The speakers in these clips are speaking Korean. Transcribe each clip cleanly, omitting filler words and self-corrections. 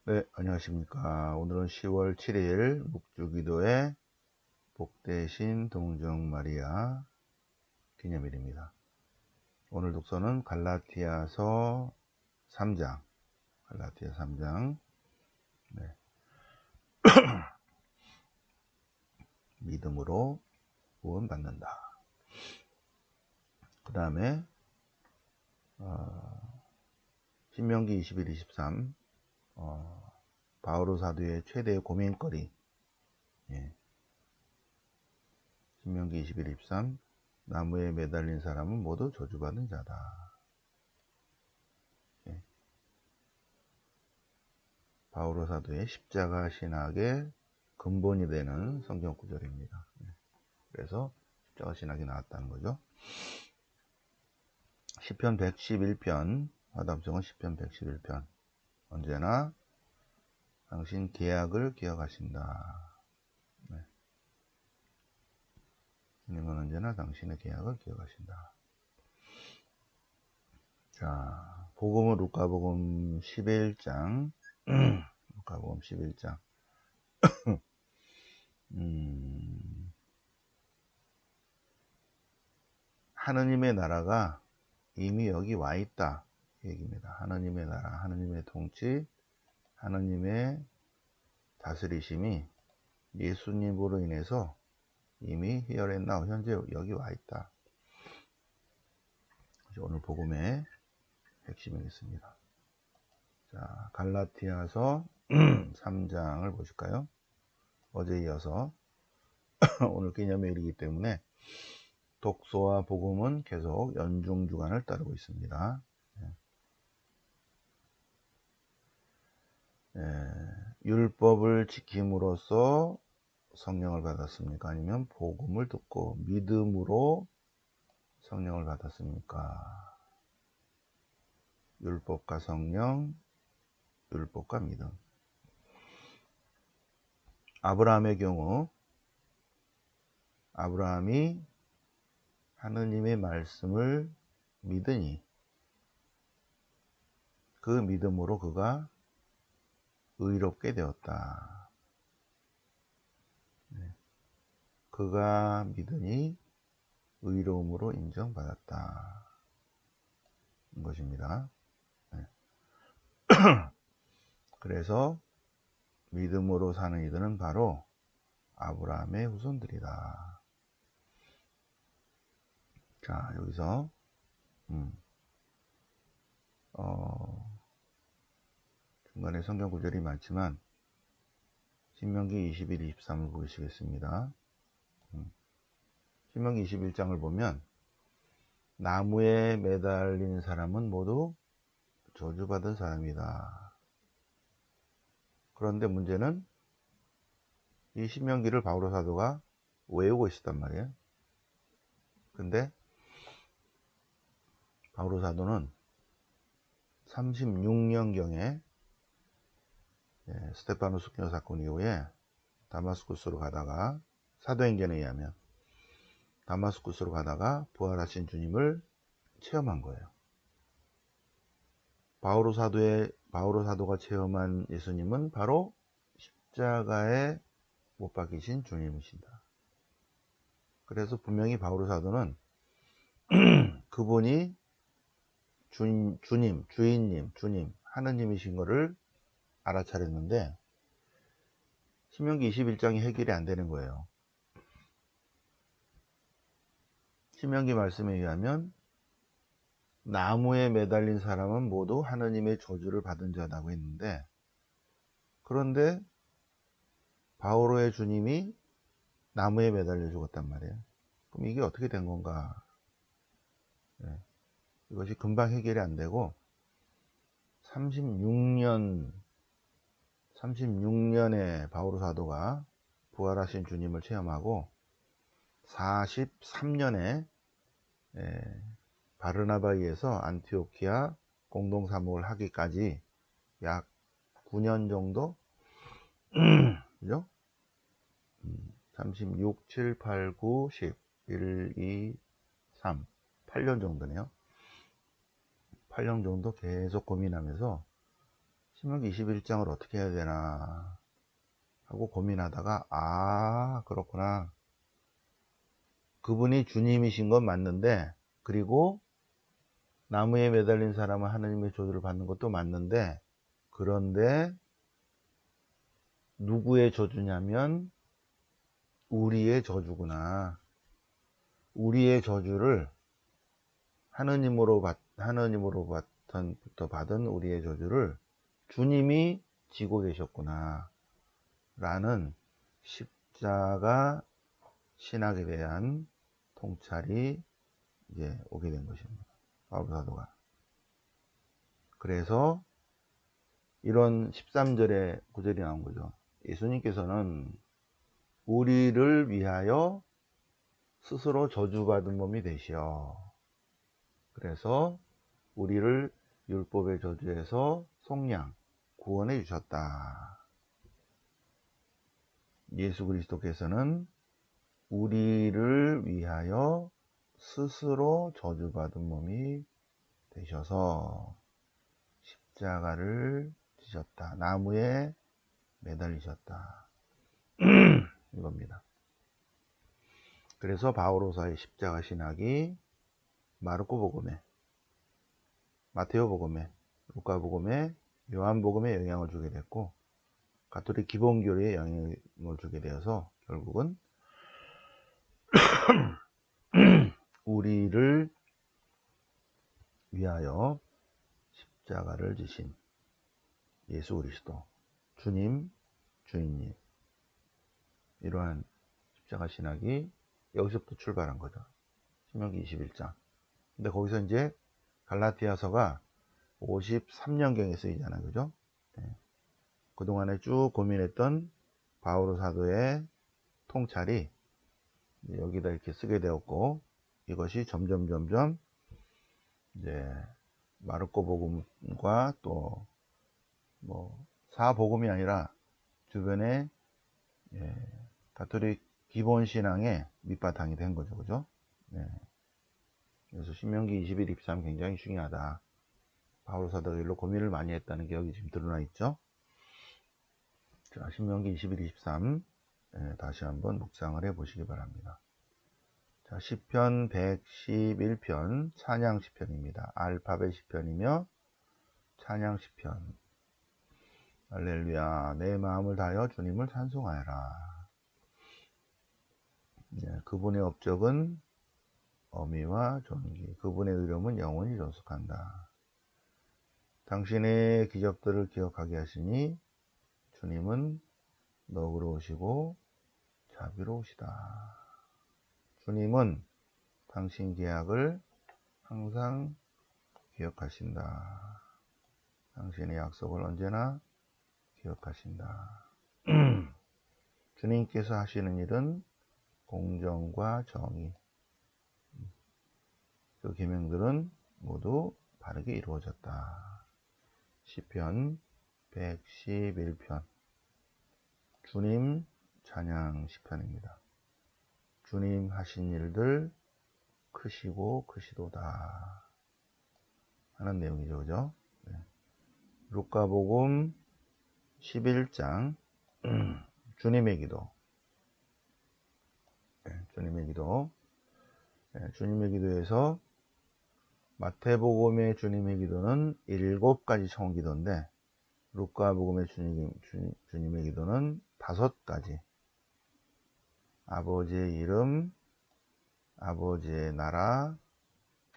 네, 안녕하십니까. 오늘은 10월 7일 묵주기도의 복되신 동정 마리아 기념일입니다. 오늘 독서는 갈라티아서 3장, 갈라티아 3장, 네, 믿음으로 구원받는다. 그 다음에 신명기 21, 23, 바오로 사도의 최대의 고민거리, 예. 신명기 21, 23, 나무에 매달린 사람은 모두 저주받은 자다. 예. 바오로 사도의 십자가 신학의 근본이 되는 성경 구절입니다. 그래서 십자가 신학이 나왔다는 거죠. 시편 111편, 화답성은 시편 111편. 언제나 당신 계약을 기억하신다. 네. 주님은 언제나 당신의 계약을 기억하신다. 자, 복음은 루카복음 11장. 루카복음 11장. 하느님의 나라가 이미 여기 와 있다. 그 얘기입니다. 하느님의 나라, 하느님의 통치, 하느님의 다스리심이 예수님으로 인해서 이미 here and now, 현재 여기 와 있다. 오늘 복음의 핵심이겠습니다. 자, 갈라티아서 3장을 보실까요? 어제 이어서 오늘 기념일이기 때문에 독서와 복음은 계속 연중 주간을 따르고 있습니다. 율법을 지킴으로써 성령을 받았습니까? 아니면 복음을 듣고 믿음으로 성령을 받았습니까? 율법과 성령, 율법과 믿음. 아브라함의 경우 아브라함이 하느님의 말씀을 믿으니 그 믿음으로 그가 의롭게 되었다. 그가 믿으니 의로움으로 인정받았다. 것입니다. 그래서 믿음으로 사는 이들은 바로 아브라함의 후손들이다. 자, 여기서 중간에 성경 구절이 많지만 신명기 21, 23을 보시겠습니다. 신명기 21장을 보면 나무에 매달린 사람은 모두 저주받은 사람이다. 그런데 문제는 이 신명기를 바오로 사도가 외우고 있었단 말이에요. 근데 바오로 사도는 36년경에 스테파노스 교 사건 이후에 다마스쿠스로 가다가 사도행전에 의하면 다마스쿠스로 가다가 부활하신 주님을 체험한 거예요. 바오로 사도가 체험한 예수님은 바로 십자가에 못 박히신 주님이신다. 그래서 분명히 바오로 사도는 그분이 주님, 주인님, 주님, 하느님이신 것을 알아차렸는데 신명기 21장이 해결이 안 되는 거예요. 신명기 말씀에 의하면 나무에 매달린 사람은 모두 하느님의 저주를 받은 자라고 했는데, 그런데 바오로의 주님이 나무에 매달려 죽었단 말이에요. 그럼 이게 어떻게 된 건가? 이것이 금방 해결이 안 되고 36년에 바오로 사도가 부활하신 주님을 체험하고 43년에 바르나바에서 안티오키아 공동사목을 하기까지 약 9년 정도 그죠? 36, 7, 8, 9, 10, 1, 2, 3, 8년 정도네요. 8년 정도 계속 고민하면서 신명기 21장을 어떻게 해야 되나 하고 고민하다가 그렇구나. 그분이 주님이신 건 맞는데, 그리고 나무에 매달린 사람은 하나님의 저주를 받는 것도 맞는데, 그런데 누구의 저주냐면 우리의 저주구나. 우리의 저주를 하나님으로부터 받은 우리의 저주를 주님이 지고 계셨구나 라는 십자가 신학에 대한 통찰이 이제 오게 된 것입니다. 바울 사도가. 그래서 이런 13절의 구절이 나온 거죠. 예수님께서는 우리를 위하여 스스로 저주받은 몸이 되시어. 그래서 우리를 율법의 저주에서 속량, 구원해 주셨다. 예수 그리스도께서는 우리를 위하여 스스로 저주받은 몸이 되셔서 십자가를 지셨다. 나무에 매달리셨다. 이겁니다. 그래서 바오로사의 십자가 신학이 마르코복음에, 마테오복음에, 루카복음에, 요한복음에 영향을 주게 됐고, 가톨릭 기본교리에 영향을 주게 되어서 결국은 우리를 위하여 십자가를 지신 예수 그리스도, 주님, 주인님, 이러한 십자가 신학이 여기서부터 출발한 거죠. 신명기 21장. 근데 거기서 이제 갈라디아서가 53년경에 쓰이잖아요. 그죠? 네. 그동안에 쭉 고민했던 바오로 사도의 통찰이 여기다 이렇게 쓰게 되었고, 이것이 점점 이제 마르코 복음과 또 뭐 사복음이 아니라 주변에 가톨릭 기본 신앙의 밑바탕이 된 거죠. 그죠? 네. 그래서 신명기 21, 23 굉장히 중요하다. 바울 사도가 일로 고민을 많이 했다는 게 여기 지금 드러나 있죠. 자, 신명기 21, 23 다시 한번 묵상을 해 보시기 바랍니다. 자, 시편 111편 찬양 시편입니다. 알파벳 시편이며 찬양 시편. 할렐루야. 내 마음을 다하여 주님을 찬송하여라. 네, 그분의 업적은 어미와 존귀, 그분의 의로움은 영원히 존속한다. 당신의 기적들을 기억하게 하시니 주님은 너그러우시고 자비로우시다. 주님은 당신 계약을 항상 기억하신다. 당신의 약속을 언제나 기억하신다. 주님께서 하시는 일은 공정과 정의, 그 계명들은 모두 바르게 이루어졌다. 시편 111편 주님 찬양 시편입니다. 주님 하신 일들 크시고 크시도다 하는 내용이죠. 그죠? 네. 루카복음 11장 주님의 기도. 네, 주님의 기도. 네, 주님의 기도에서 마태복음의 주님의 기도는 7가지 청기도인데 루카복음의 주님의 기도는 5가지. 아버지의 이름, 아버지의 나라,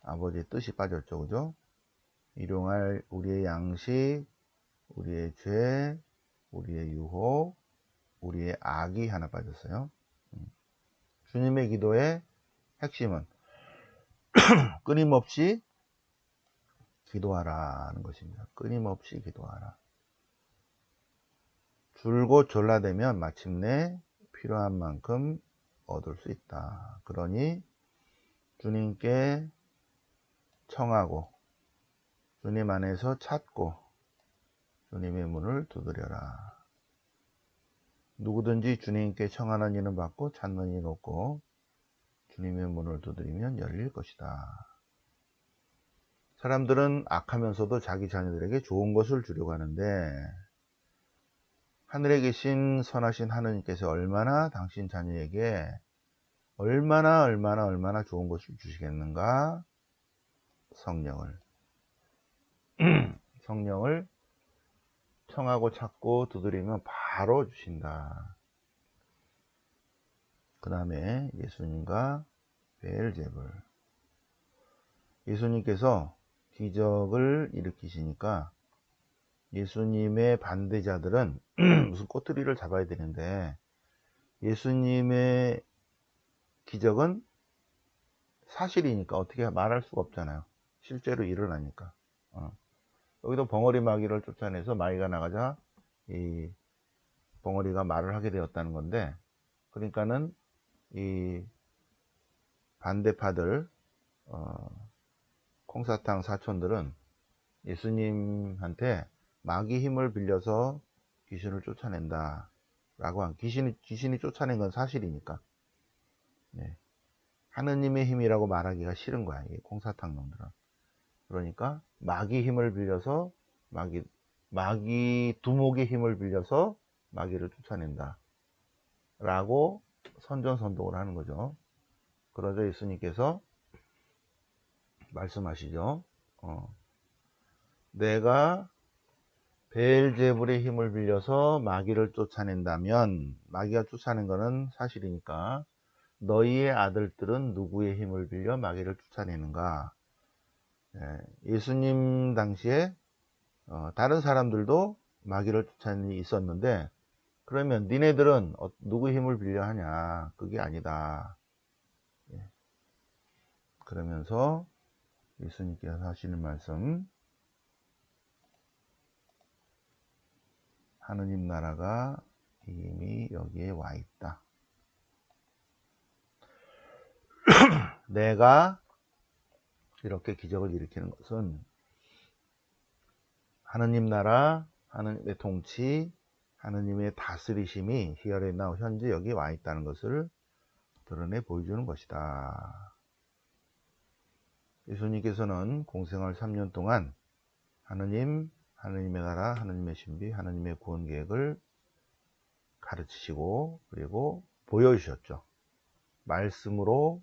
아버지의 뜻이 빠졌죠. 그죠? 일용할 우리의 양식, 우리의 죄, 우리의 유혹, 우리의 악이 하나 빠졌어요. 주님의 기도의 핵심은 끊임없이 기도하라는 것입니다. 끊임없이 기도하라. 줄곧 졸라대면 마침내 필요한 만큼 얻을 수 있다. 그러니 주님께 청하고 주님 안에서 찾고 주님의 문을 두드려라. 누구든지 주님께 청하는 이는 받고 찾는 이는 얻고 주님의 문을 두드리면 열릴 것이다. 사람들은 악하면서도 자기 자녀들에게 좋은 것을 주려고 하는데 하늘에 계신 선하신 하느님께서 얼마나 당신 자녀에게 얼마나 좋은 것을 주시겠는가? 성령을 성령을 청하고 찾고 두드리면 바로 주신다. 그 다음에 예수님과 베엘제불. 예수님께서 기적을 일으키시니까 예수님의 반대자들은 무슨 꼬투리를 잡아야 되는데 예수님의 기적은 사실이니까 어떻게 말할 수가 없잖아요. 실제로 일어나니까. 여기도 벙어리 마귀를 쫓아내서 마귀가 나가자 이 벙어리가 말을 하게 되었다는 건데, 그러니까는 이 반대파들 콩사탕 사촌들은 예수님한테 마귀 힘을 빌려서 귀신을 쫓아낸다 라고 한, 귀신이 쫓아낸 건 사실이니까. 네. 하느님의 힘이라고 말하기가 싫은 거야, 이 콩사탕 놈들은. 그러니까 마귀 힘을 빌려서 마귀 두목의 힘을 빌려서 마귀를 쫓아낸다 라고 선전선동을 하는 거죠. 그러자 예수님께서 말씀하시죠. 내가 베엘제불의 힘을 빌려서 마귀를 쫓아낸다면, 마귀가 쫓아낸 거는 사실이니까 너희의 아들들은 누구의 힘을 빌려 마귀를 쫓아내는가? 예수님 당시에 다른 사람들도 마귀를 쫓아내는 일이 있었는데, 그러면 니네들은 누구 힘을 빌려 하냐? 그게 아니다. 그러면서 예수님께서 하시는 말씀, 하느님 나라가 이미 여기에 와 있다. 내가 이렇게 기적을 일으키는 것은 하느님 나라, 하느님의 통치, 하느님의 다스리심이 here and now, 현재 여기 와 있다는 것을 드러내 보여주는 것이다. 예수님께서는 공생활 3년 동안 하느님의 나라, 하느님의 신비, 하느님의 구원 계획을 가르치시고 그리고 보여주셨죠. 말씀으로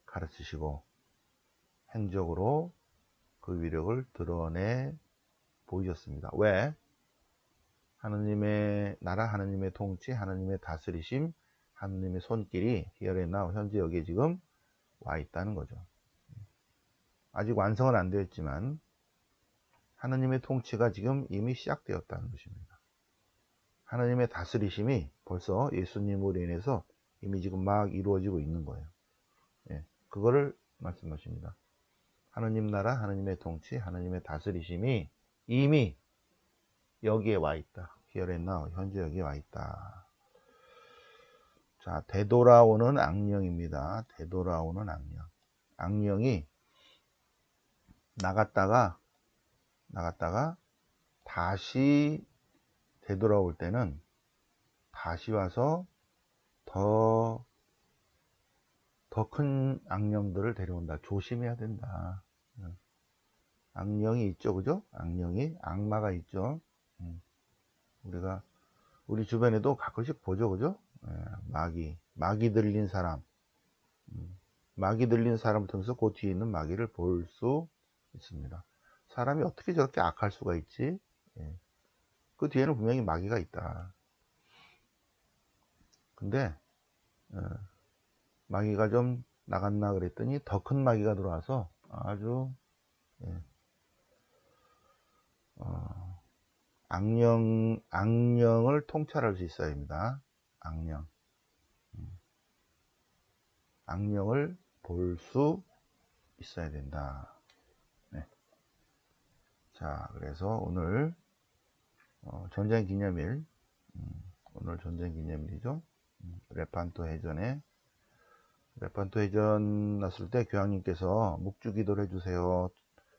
가르치시고 행적으로 그 위력을 드러내 보이셨습니다. 왜? 하느님의 나라, 하느님의 통치, 하느님의 다스리심, 하느님의 손길이 here and now, 현재 여기에 지금 와 있다는 거죠. 아직 완성은 안 되었지만 하느님의 통치가 지금 이미 시작되었다는 것입니다. 하느님의 다스리심이 벌써 예수님으로 인해서 이미 지금 막 이루어지고 있는 거예요. 그거를 말씀하십니다. 하느님 나라, 하느님의 통치, 하느님의 다스리심이 이미 여기에 와 있다. here and now, 현재 여기에 와 있다. 자, 되돌아오는 악령입니다. 되돌아오는 악령. 악령이 나갔다가 다시 되돌아올 때는 다시 와서 더 큰 악령들을 데려온다. 조심해야 된다. 악령이 있죠, 그죠? 악마가 있죠. 우리 주변에도 가끔씩 보죠, 그죠? 마귀 들린 사람, 마귀 들린 사람을 통해서 그 뒤에 있는 마귀를 볼 수 있습니다. 사람이 어떻게 저렇게 악할 수가 있지? 그 뒤에는 분명히 마귀가 있다. 근데 마귀가 좀 나갔나 그랬더니 더 큰 마귀가 들어와서 아주 악령을 통찰할 수 있어야 합니다. 악령을 볼 수 있어야 된다. 자, 그래서 오늘 전쟁 기념일, 오늘 전쟁 기념일이죠. 레판토 해전 났을 때 교황님께서 묵주기도를 해주세요.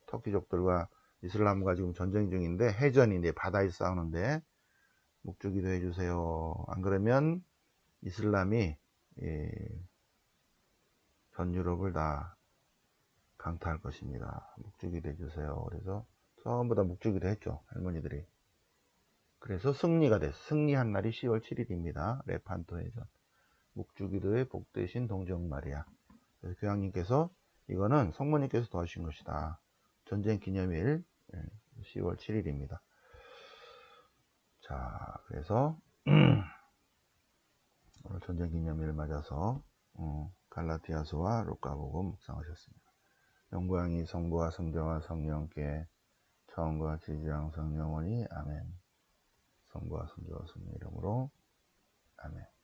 터키족들과 이슬람과 지금 전쟁 중인데, 해전인데 바다에 싸우는데 묵주기도 해주세요. 안 그러면 이슬람이 전 유럽을 다 강타할 것입니다. 묵주기도 해주세요. 그래서 전부 다 묵주기도 했죠. 할머니들이. 그래서 승리가 됐어. 승리한 날이 10월 7일입니다. 레판토해전. 묵주기도의 복되신 동정마리아. 그래서 교황님께서 이거는 성모님께서 도와주신 것이다. 전쟁 기념일 10월 7일입니다. 자, 그래서 오늘 전쟁 기념일을 맞아서 갈라디아서와 루카복음 묵상하셨습니다. 영광이 성부와 성자와 성령께 처음과 지지랑 성령원이 아멘. 성부와 성자와 성령 이름으로 아멘.